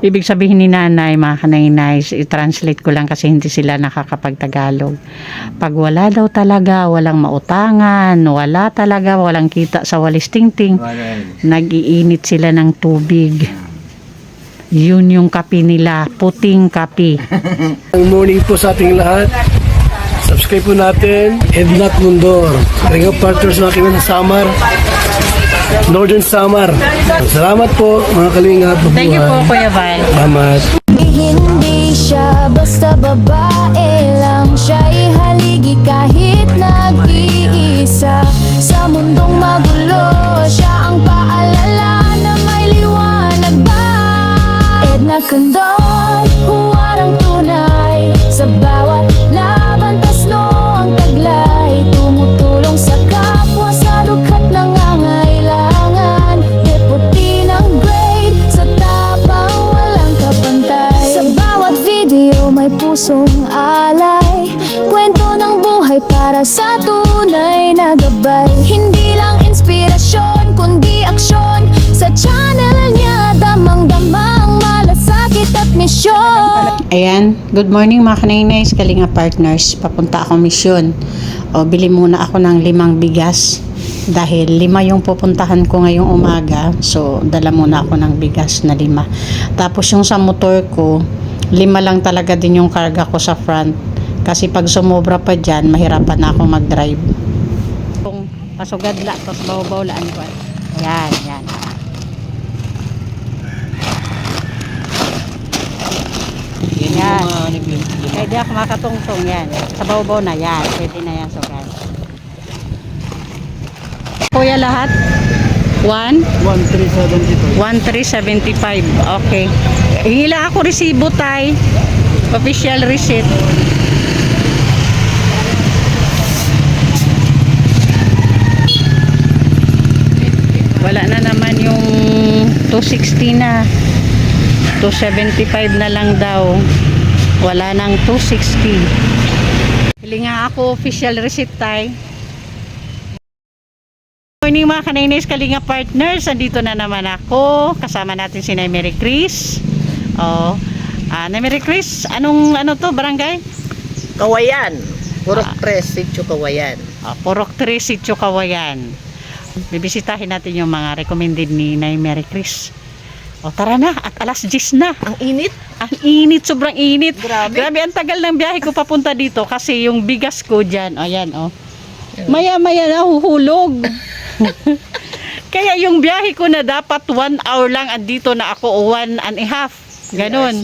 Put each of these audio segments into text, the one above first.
Ibig sabihin ni nanay, mga kanainay, i-translate ko lang kasi hindi sila nakakapag-Tagalog. Pag wala daw talaga, walang mautangan, wala talaga, walang kita sa walis tingting, nag-iinit sila ng tubig. Yun yung kape nila, puting kape. Good morning po sa ating lahat. Subscribe po natin, Ednat Mundor. Ring of Partners na aking Samar, Northern Samar. Salamat po mga kalingap. Thank you po, Kuya Val. Salamat. Hindi siya basta babae lang, siya'y haligi kahit nag-iisa. Sa mundong magulo, siya ang paalala na may liwanag ba. Edna Condor, huwarang tunay, sa bawat laban tasno ang taglay. Tumutulong sa kapwa sa lukhat nangangailangan. Deputy ng grade, sa tapang walang kapantay. Sa bawat video may pusong alay, kwento ng buhay para sa tunay na gabay. Hindi lang inspirasyon, kundi aksyon. Sa channel niya, damang-damang malasakit at misyon. Ayan, good morning mga kanainays, Kalinga Partners. Papunta ako misyon. O, bili muna ako ng 5 bigas. Dahil 5 yung pupuntahan ko ngayong umaga. So, dala muna ako ng bigas na 5. Tapos yung sa motor ko, 5 lang talaga din yung karga ko sa front. Kasi pag sumobra pa dyan, mahirapan na ako mag-drive. Kung pasugadla, tapos baw-bawlaan ko. Yan, yan. Yan. Pwede ako makatungtong yan. Sa baw-baw na yan. Pwede na yan sugat. Kuya lahat? 1? 1375. Okay. Hila ako resibo tay. Official receipt. Wala na naman yung 260 na. 275 na lang daw. Wala nang 260. Hili nga ako official receipt tay. Good morning mga kanainis, Kalinga Partners. Andito na naman ako. Kasama natin si Nay Mary Chris. Oh. Nay Mary Chris, ano to barangay? Kawayan. Purok 3, Sitio Kawayan. Purok 3, Sitio Kawayan. Bibisitahin natin yung mga recommended ni Nay Mary Chris. O tara na, at alas 10 na. Ang init. Ang init, sobrang init. Grabe. Ang tagal ng biyahe ko papunta dito kasi yung bigas ko dyan, ayan o. Maya-maya na huhulog. Kaya yung biyahe ko na dapat 1 hour lang, andito na ako 1 and a half. Ganon.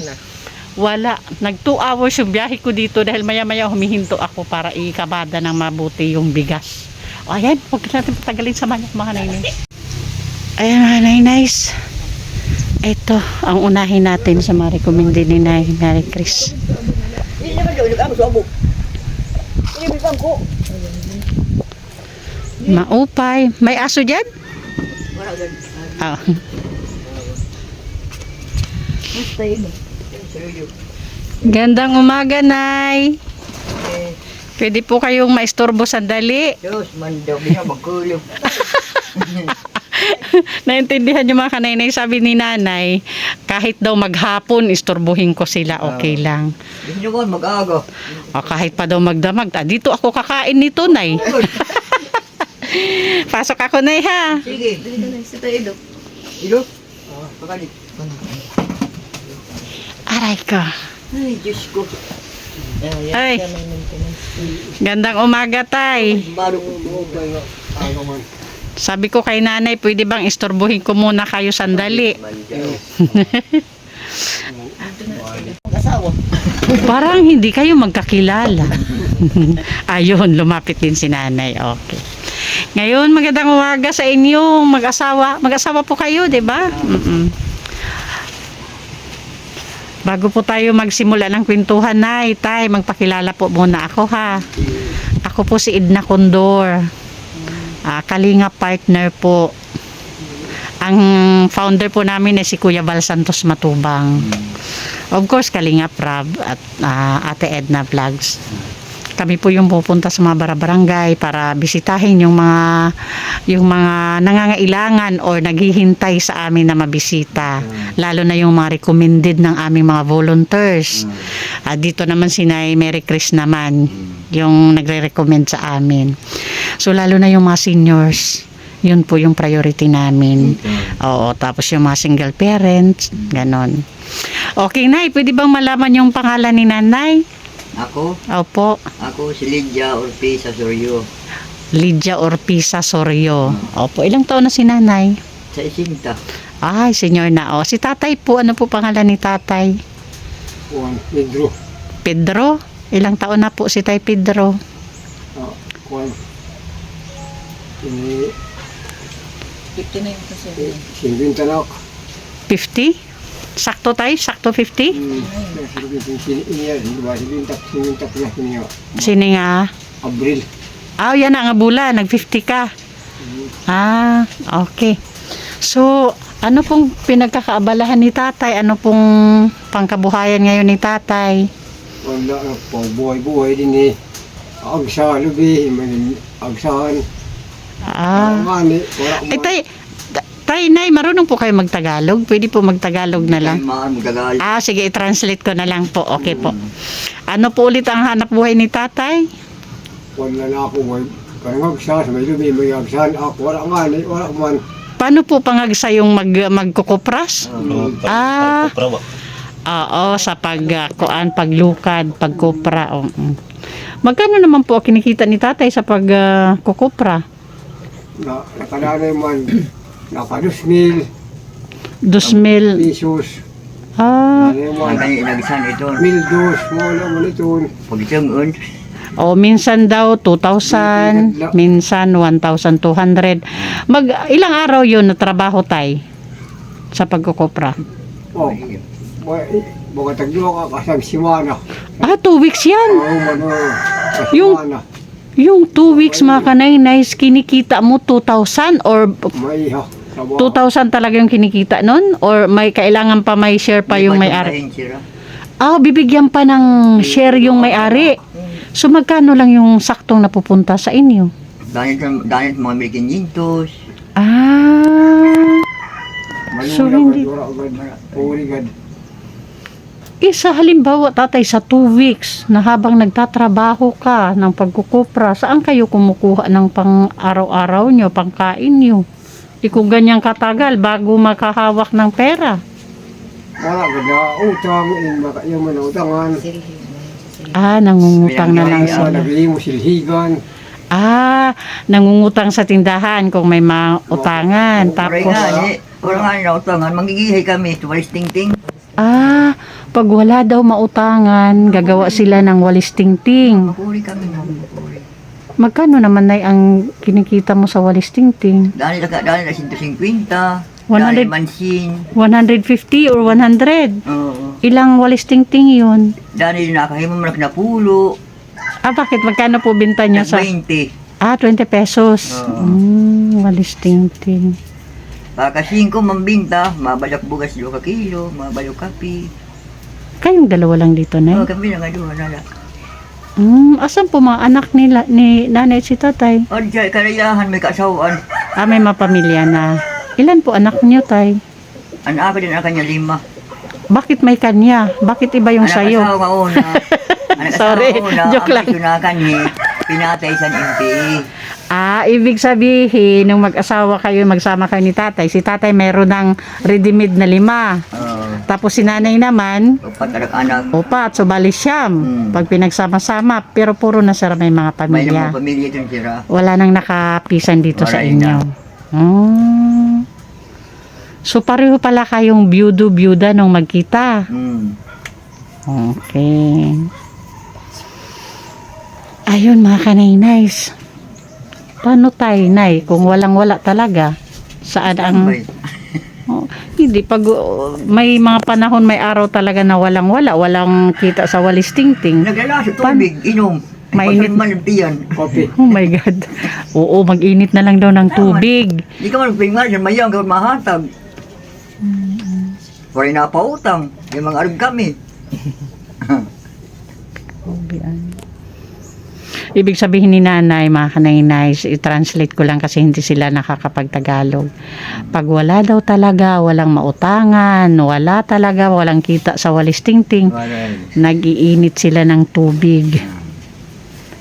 Wala. Nag 2 hours yung biyahe ko dito dahil maya-maya humihinto ako para ikabada ng mabuti yung bigas. O ayan, huwag natin patagalin sa mga nainays. Ayan mga nainays. Ito, ang unahin natin sa mga recommended ni Nay Mary Chris. Maupay. May aso dyan? Oh. Gandang umaga, Nay. Pwede po kayong maistorbo sandali. Diyos, mandaw niya magkulog. Naintindihan niyo mga kanainay, sabi ni nanay, kahit daw maghapon, istorbohin ko sila, okay lang. Hindi naman mag-aga. O kahit pa daw magdamag, dito ako kakain nito, Nay. Pasok ako, Nay, ha? Sige. Dito na, sita Ido. Ido? Pakalit. Aray ko. Ay, Diyos ko. Ay, gandang umaga, Tay. Barong mo ba? Sabi ko kay nanay, pwede bang istorbohin ko muna kayo sandali? Mag-asawa. Parang hindi kayo magkakilala. Ayun, lumapit din si nanay. Okay. Ngayon, magandang umaga sa inyong mag-asawa. Mag-asawa po kayo, di ba? Bago po tayo magsimula ng kwentuhan, Nay, Tay, magpakilala po muna ako, ha. Ako po si Edna Condor. Kalinga Partner po. Ang founder po namin ay si Kuya Val Santos Matubang. Of course, Kalinga Prab at Ate Edna Vlogs. Kami po yung pupunta sa mga barangay para bisitahin yung mga nangangailangan or naghihintay sa amin na mabisita. Lalo na yung mga recommended ng aming mga volunteers. Dito naman si Nay Mary Chris naman, yung nagre-recommend sa amin. So lalo na yung mga seniors, yun po yung priority namin. Oo, tapos yung mga single parents, ganon. Okay, Nay, pwede bang malaman yung pangalan ni Nanay? Ako? Opo. Ako si Lydia Ortiz Asorio. Lydia Orpisa Sorio. Opo, ilang taon na si Nanay? Sa Isinta. Ay, senior na. O, si Tatay po, ano po pangalan ni Tatay? Juan Pedro. Pedro? Ilang taon na po si Tay Pedro? Juan. Ini 59 kasi. Sinvintanak. 50? Sakto tayo? Sakto 50? Sini nga? Abril. Yan na nga bulan. Nag-50 ka. Okay. So, ano pong pinagkakaabalahan ni Tatay? Ano pong pangkabuhayan ngayon ni Tatay? Wala na po. Buhay-buhay din eh. Agsa, lubi. Agsahan. Mani. Wala Tay, Nay, marunong po kayo magtagalog? Pwede po magtagalog na lang. Magagal. Sige, i-translate ko na lang po. Okay po. Ano po ulit ang hanap buhay ni Tatay? Wala na ako. Karang agsa. May lubi. May agsahan. Ako. Wala mani. Wala man. Paano po pangagsa yung magkukupras? Oo, sa paglukad, pagkupra. Magkano naman po kinikita ni Tatay sa pagkukupra? Nakalanay man. Naka 2,000 2,000. pesos. Ang kanya inagisan ito. 1,200. Wala man ito. Pagitang Minsan daw 2,000, minsan 1,200. Ilang araw yun na trabaho Tay sa pagkukopra? Baka taglo ka kasang simana. 2 weeks yan. Yung Yung 2 weeks mga kanay, kinikita mo 2,000 or may 2,000 talaga yung kinikita nun? Or may kailangan pa may share pa yung may-ari? Bibigyan pa ng share yung may-ari. So magkano lang yung saktong napupunta sa inyo? Dahil mga American Yintos. So hindi. Sa halimbawa, Tatay, sa 2 weeks na habang nagtatrabaho ka ng pagkukupra, saan kayo kumukuha ng pang-araw-araw nyo, pangkain nyo? Kung ganyang katagal bago makahawak ng pera. Wala ka na utang, yung manutangan. Nangungutang na lang sila. Nagli mo silhigan. Nangungutang sa tindahan kung may mga utangan. Tapos, wala nga na utangan, mangigihay kami, tuwalis ting-ting. pag wala daw mautangan, gagawa sila ng walis tingting. Makuri kami, makuri. Magkano naman na ang kinikita mo sa walis tingting? Dahil na 150, 100 dahil mansin. 150 or 100? Oo. Ilang walis tingting yun? Dahil nakahimo mo na pulo. Bakit? Magkano po binta nyo sa... 20. 20 pesos. Walis tingting. Pagka 5 mambinta, mabalak bugas 2 kilo, mabalak kapi. Kayong dalawa lang dito, Nay? Kami na nga doon na lang. Asan po mga anak ni nanay at si Tatay? O, dyan, karayahan, may kasawaan. May mapamilya na. Ilan po anak niyo, Tay? Anak din ang kanya 5. Bakit may kanya? Bakit iba yung Anak sayo? asawa una. Anak Sorry, asawa una, joke lang. ang isunakan niya, pinatay sa MPA. Ibig sabihin, nung mag-asawa kayo, magsama kayo ni Tatay, si Tatay meron ng ready-made na 5. Tapos si nanay naman, 4 anak. 4, so bali 9. Pag pinagsama-sama, pero puro na sila may mga May pamilya. namang pamilya itong sira. Wala nang nakapisan dito sa Wala inyo. So pareho pala kayong byuda nung magkita. Okay. Ayun mga kanay-nice. Paano tayo, Nay? Kung walang-wala talaga, saan ang... Hindi, pag may mga panahon, may araw talaga na walang-wala, walang kita sa walis tingting. Naglala sa tubig, inom. Mainit. Malumpiyan. Kopi. Oh my God. Oo, mag-init na lang daw ng tubig. Hindi ka man pingar, yan mayang gawin mahatag. Wala na pautang. Yung mga arog kami. Ibig sabihin ni nanay, mga kanainay, i-translate ko lang kasi hindi sila nakakapag-Tagalog. Pag wala daw talaga, walang mautangan, wala talaga, walang kita sa walis tingting, Waray. nag-iinit sila ng tubig.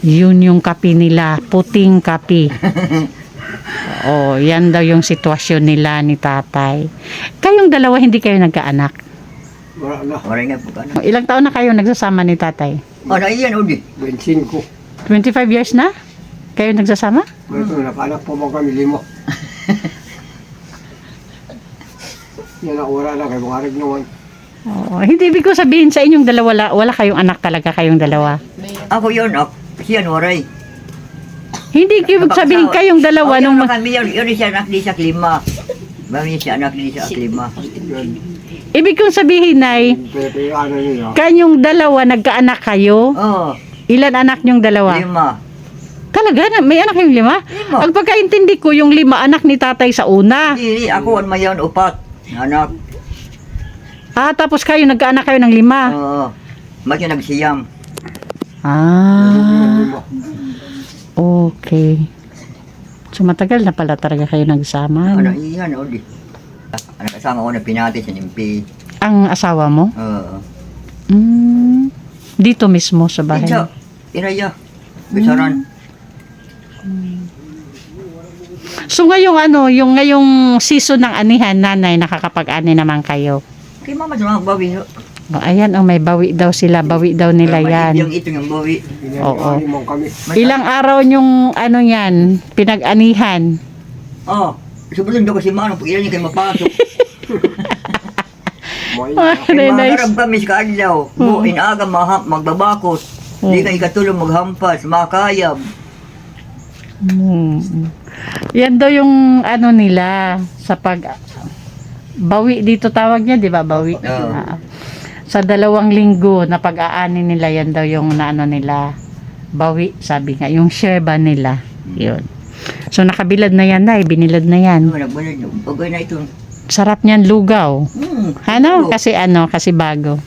Yun yung kape nila, puting kape. Oh, yan daw yung sitwasyon nila ni tatay. Kayong dalawa hindi kayo nagkaanak. Wala na. Waray nga po ka na. Oh, ilang taon na kayo nagsasama ni tatay? Naiyan, Odi. 25. 25 years na? Kayo nagsasama? Ito, nakanak po mga kami 5. Yan ang wala na kay mga arig naman. Oo, hindi ibig ko sabihin sa inyong dalawa, wala kayong anak talaga kayong dalawa. Ako yun, siya waray. Hindi ibig sabihin kayong dalawa nung kami yun siya anak di sa klima. Mami siya anak di sa klima. ibig kong sabihin ay Pero ano nila. kanyong dalawa nagkaanak kayo. Oh, Ilan anak niyong dalawa? 5. Talaga na may anak kayong 5? 5. Ang pagkaintindi ko yung 5 anak ni tatay sa una. Dili, ako ang mayon 4. Anak. Ah, tapos kayo nagkaanak kayo ng 5. Oo. Magyo nagsiyam. Ah. Okay. So matagal na pala talaga kayo nagsama. Ano No? iyan, Odi. Ang kasama ko na pinati sa nimpi. Ang asawa mo? Oo. Dito mismo sa bahay. Ito, inaya. Bisaran. So ngayong yung ngayong season ng anihan, nanay, nakakapag-ani naman kayo. Kay mama sa mga bawi. O, ayan, may bawi daw sila, bawi daw nila yan. Yung ito yung bawi. Oo. Limang kami. Ilang araw yung yan, pinag-anihan? Oh, subutin daw kasi manong pag ilan niya kayo mapasok. May Kaya Nice. maharap kami sa kaadlaw. Buin aga magbabakot. Di ka ikatulong maghampas, makayab. Yan daw yung nila sa pag bawi dito tawag niya, di ba? Bawi. Oo. Sa 2 linggo na pag-aani nila, yan daw yung nila. Bawi, sabi nga. Yung share ba nila? Yun. So nakabilad na yan, binilad na yan. Ano, nagbalad nyo. Pagay na ito. Sarap niyan lugaw. Ano? Oo. Kasi bago.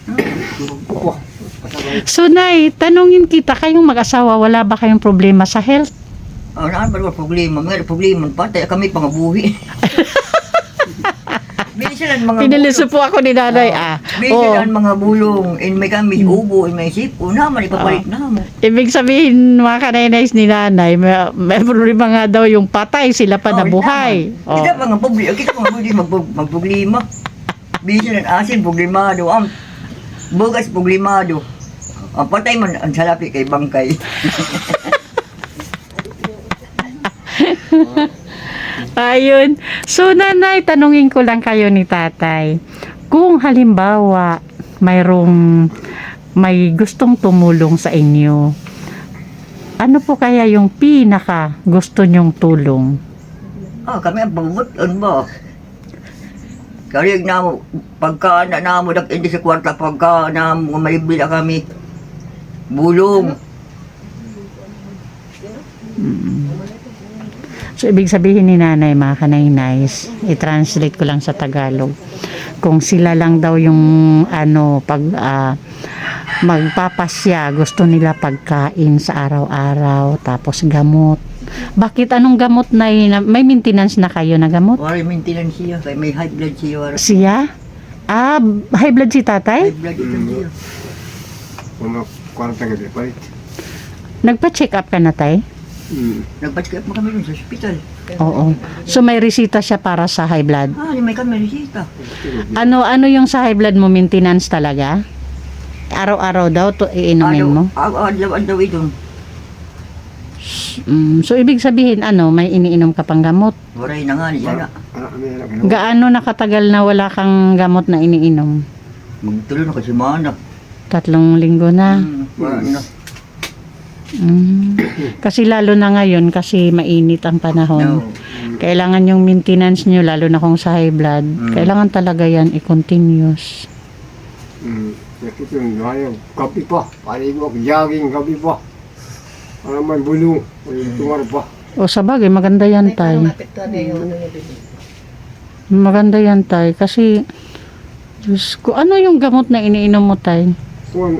So, Nay, tanungin kita, kayong mag-asawa, wala ba kayong problema sa health? Oh, naan ba naman problema? May problema patay kami pangabuhi. Bili sila ng mga Piniliso po ako ni Nanay. Bili sila ng mga bulong. In may kami ubo, in may sipo. Naman, ipapalit na mo. Ibig sabihin, mga kanainays ni Nanay, may problema nga daw yung patay, sila pa nabuhay. Oh, kita pa nga problema. Kita pa nga magproblema. Bili sila ng asin, problemado. Ang bugas, problemado. Ang patay man, ang salapi kay bangkay. Ayun. So, Nanay, tanungin ko lang kayo ni Tatay. Kung halimbawa, may gustong tumulong sa inyo, ano po kaya yung pinaka gusto nyong tulong? Kami ang pagbuton ba? Kaya na mo, pagka na mo, hindi sa kwarta, pagka na mo, malibila kami. Bulong. So, ibig sabihin ni Nanay, mga kanainays, i-translate ko lang sa Tagalog. Kung sila lang daw yung magpapasya, gusto nila pagkain sa araw-araw, tapos gamot. Bakit anong gamot na may maintenance na kayo na gamot? Wala maintenance siya, kaya may high blood siya. Wala. Siya? High blood si tatay? High blood ito siya. mga kwarta ka di palit. Nagpa-check up ka na, tay? Nagpa-check up mo kami dun sa hospital. Oo. So, may resita siya para sa high blood. May kami resita. Ano yung sa high blood mo, maintenance talaga? Araw-araw daw to iinumin mo? Daw ito. So, ibig sabihin, may iniinom ka pang gamot? Waray na nga niya na. Gaano nakatagal na wala kang gamot na iniinom? Magtuloy na kasi mana. 3 linggo na. Wala na. Kasi lalo na ngayon, kasi mainit ang panahon. No. Kailangan yung maintenance nyo, lalo na kung sa high blood. Kailangan talaga yan i-continuous. Ito yung kapi pa. Palimok, jogging, kapi pa. Para may bulong. May tungar pa. O sabagay, maganda yan, tay. Maganda yan, tay. Kasi, Diyos ko, ano yung gamot na iniinom mo, tay? Kung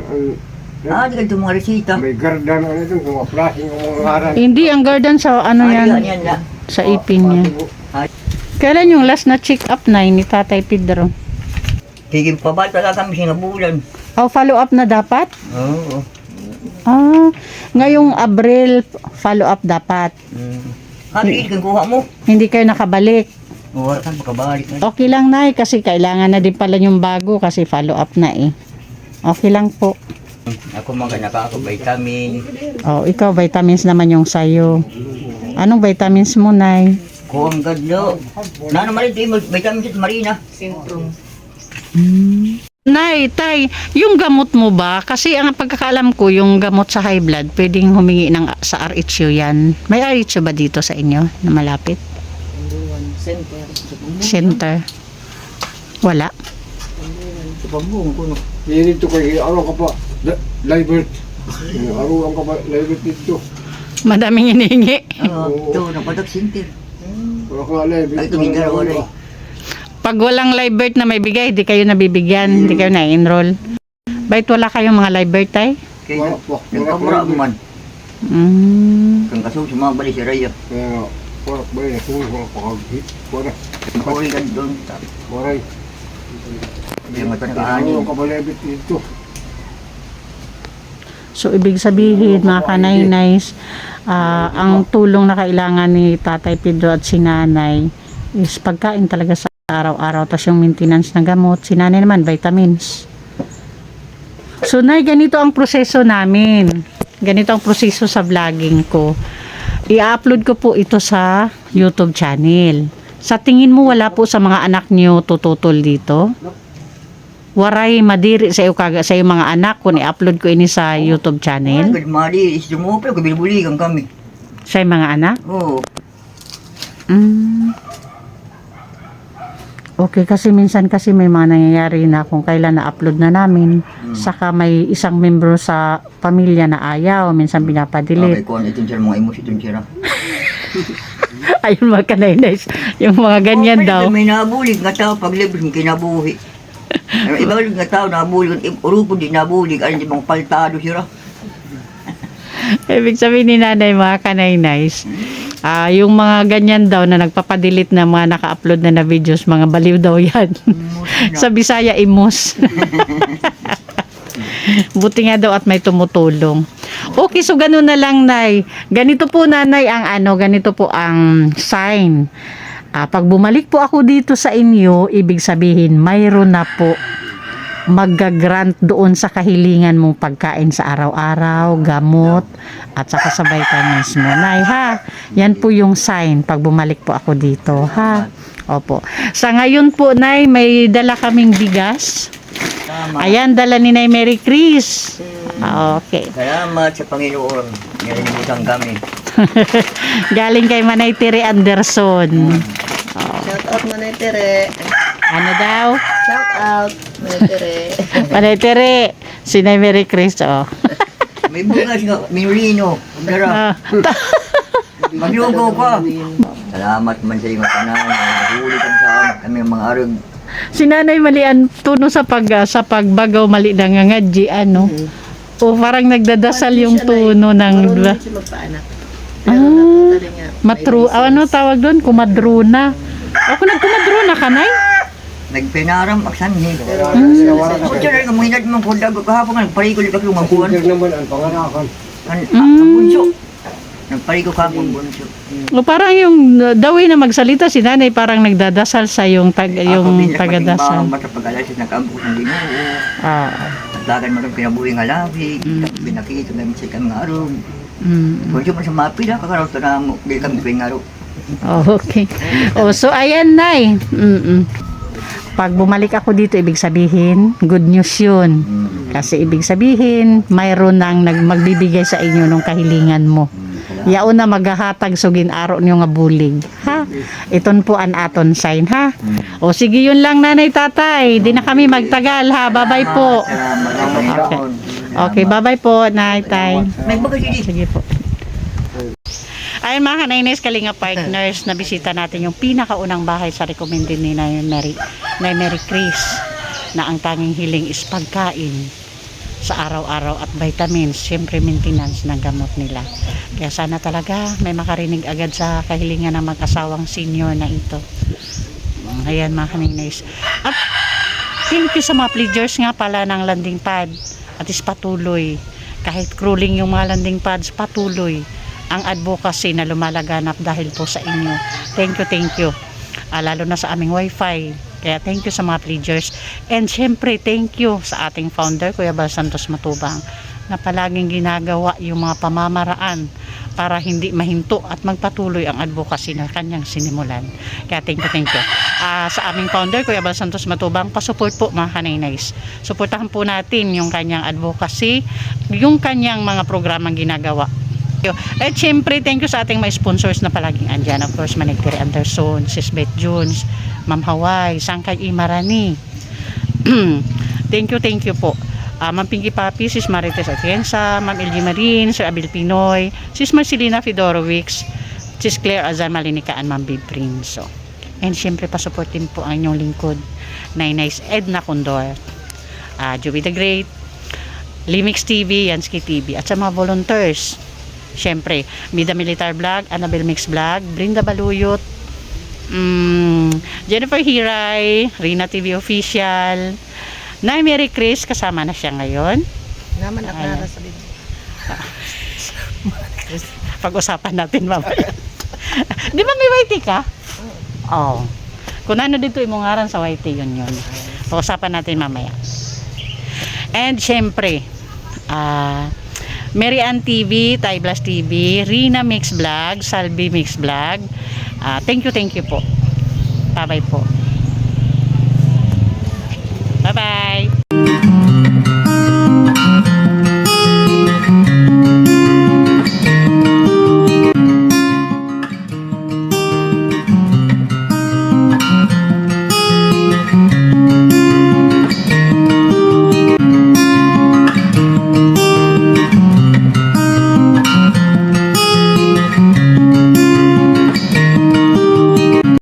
Ah, di ganito mga resita. May gardan ano ito, mga plasing ng mga ngaran. Hindi, ang garden sa ano yan, Yan na. sa ipin niya. Ay, Kailan yung last na check up na ni Tatay Pedro? higing pa ba talaga kami sinabulan? Oh, follow up na dapat? Oo. Ah, ngayong Abril, follow up dapat. Hari, kung kuha mo. Hindi kayo nakabalik. Wala kang makabalik na. Okay lang na kasi kailangan na din pala yung bago kasi follow up na eh. Okay lang po. Ako mga nakaka vitamin. Oh, ikaw vitamins naman yung sayo. Anong vitamins mo, Nay? Kuwang gadlo. Nano marin ito vitamin sa Marina. Nay, Tay, yung gamot mo ba? Kasi ang pagkakaalam ko, yung gamot sa high blood, pwedeng humingi sa RHU yan. May RHU ba dito sa inyo na malapit? Center. Wala. Sa pambung ko no. Dito kay araw ka pa, Libert. Araw ka pa, Libert dito. Madaming hinihingi. Ito, napadak sintir. Wala ka Libert. Ay, tumingin ako rin. Pag walang live birth na may bigay, hindi kayo nabibigyan, hindi kayo na-enroll. Bakit wala kayong mga live birth, Tay? Kaya nagkamura man. Kung kaso sumabali si Raya. Kaya nga, warak ba yun, kung makakagit, wala. Nakawali ka doon. Waray. Yung mata Araw nakahanin. ka pa Libert dito. So, ibig sabihin, mga kanay-nays, ang tulong na kailangan ni Tatay Pedro at si Nanay is pagkain talaga sa araw-araw, tapos yung maintenance ng gamot, si Nanay naman, vitamins. So, Nay, ganito ang proseso namin. Ganito ang proseso sa vlogging ko. I-upload ko po ito sa YouTube channel. Sa tingin mo, wala po sa mga anak niyo tututol dito? Waray madiri sa iyo kaga sa iyo mga anak kung i-upload ko ini sa YouTube channel Mali, is dumupil, kabilbuligan kami. sa iyo mga anak. Oo. Okay, kasi minsan kasi may mga nangyayari na kung kailan na-upload na namin, saka may isang membro sa pamilya na ayaw, minsan Okay, pinapadelete. kung ito siya, mga emosi ito siya. Ayun mga kanay-nays, yung mga ganyan daw. May nabulig nga tao pag libros ng kinabuhi. Ibang nga tao nabulig, urupo di nabulig, ano di bang paltado siya. Ibig sabihin ni Nanay mga kanay-nays, yung mga ganyan daw na nagpapadelete na mga naka-upload na videos, mga baliw daw yan. Sa Bisaya, imus. Buti nga daw at may tumutulong. Okay, so ganun na lang, Nay. Ganito po, Nanay, ganito po ang sign. Pag bumalik po ako dito sa inyo, ibig sabihin, mayroon na po mag-grant doon sa kahilingan mong pagkain sa araw-araw, gamot, at saka sa vitamins mo. Nay, ha? Yan po yung sign pag bumalik po ako dito, ha? Opo. Sa ngayon po, Nay, may dala kaming bigas. Ayan, dala ni Nay Mary Chris. Okay. Salamat sa Panginoon. Nalilimutan kami. Galing kay Manay Tere Anderson. Shout out Manay Tere. Ano daw? Shout out Manay Tere. Manay Tere. Si Nay Mary Chris, oh. May bugas nga, minulino. Dara. Maglugo ka. Salamat man sa mga tanan. Nahuli kami sa kami ang mga arag. Si Nanay Malian tuno sa pagbagaw mali na ngangadji ano. O parang nagdadasal yung tuno ng Marunong din siya magpaanak. Pero naputali nga. ano tawag doon? Kumadrona. Ako nagkumadrona ka, Nay? Nagpenaram aksanhi. Wala ka. Kung siya rin kamuhinad mong kundag kahapon nga, nagparikol ka lumangkuhan. Hindi naman ang panganakan. Ang bunso. Nagparikol ka ang bunso. O parang yung the way na magsalita si Nanay parang nagdadasal sa yung tagadasal. Basta pag-alas nag-ambos ng Ginoo. Dagan mo ng pinabuhi nga labi. Pinakita namin sa kami nga araw. Kung siya man sa mapila, kakaraw ito na mo. Hindi kami pinaro. Okay. So ayan, Nay. Pag bumalik ako dito, ibig sabihin, good news yun. Kasi ibig sabihin, mayroon nang magbibigay sa inyo ng kahilingan mo. Yaon na maghahatag sugin aro niyo nga bulig. Ha? Iton po an aton sign, ha? O sige, yun lang, Nanay, Tatay. Di na kami magtagal, ha? Bye-bye po. Salamat sa Panginoon. Okay, bye-bye po, Nay, Tay. May baga sili. Sige po. Ayun mga kanainis, Kalinga Partners, nabisita natin yung pinakaunang bahay sa recommended ni Nay Mary Chris, na ang tanging hiling is pagkain sa araw-araw at vitamins, syempre maintenance ng gamot nila. Kaya sana talaga may makarinig agad sa kahilingan ng mag-asawang senior na ito. Ayan mga kaninays. At thank you sa mga pledgers nga pala ng landing pad. At is patuloy. Kahit crawling yung mga landing pads, patuloy ang advocacy na lumalaganap dahil po sa inyo. Thank you. Lalo na sa aming wifi. Kaya thank you sa mga pledgers. And syempre, thank you sa ating founder, Kuya Bal Santos Matubang, na palaging ginagawa yung mga pamamaraan para hindi mahinto at magpatuloy ang advocacy na kanyang sinimulan. Kaya thank you. Sa aming founder, Kuya Bal Santos Matubang, pasupport po mga kaninays. Suportahan po natin yung kanyang advocacy, yung kanyang mga programang ginagawa. At syempre, thank you sa ating mga sponsors na palaging andyan. Of course, Manigtiri Anderson, Sis Beth Jones, Ma'am Hawaii, Sangkay Imarani. Thank you po. Ma'am Pinky Papi, Sis Marites Atienza, Ma'am LG Marin, Sir Abil Pinoy, Sis Marcelina Fedorovics, Sis Claire Azan Malinikaan, Ma'am Bib Prinso. And syempre, pasuportin po ang inyong lingkod, Nainay's Edna Condor, Joey the Great, Limix TV, Yansky TV, at sa mga volunteers. Syempre, Mida Militar Vlog, Annabel Mix Vlog, Brinda Baluyot, Jennifer Hiray, Rina TV Official, Nay Mary Chris, kasama na siya ngayon. Naman at nara sa bibig. Pag-usapan natin mamaya. Di ba may YT ka? Oo. Kung ano dito imungaran sa YT, yun. Pag-usapan natin mamaya. And syempre, Mary Ann TV, Ty Blas TV, Rina Mix Vlog, Salvi Mix Vlog. Thank you po. Bye-bye po.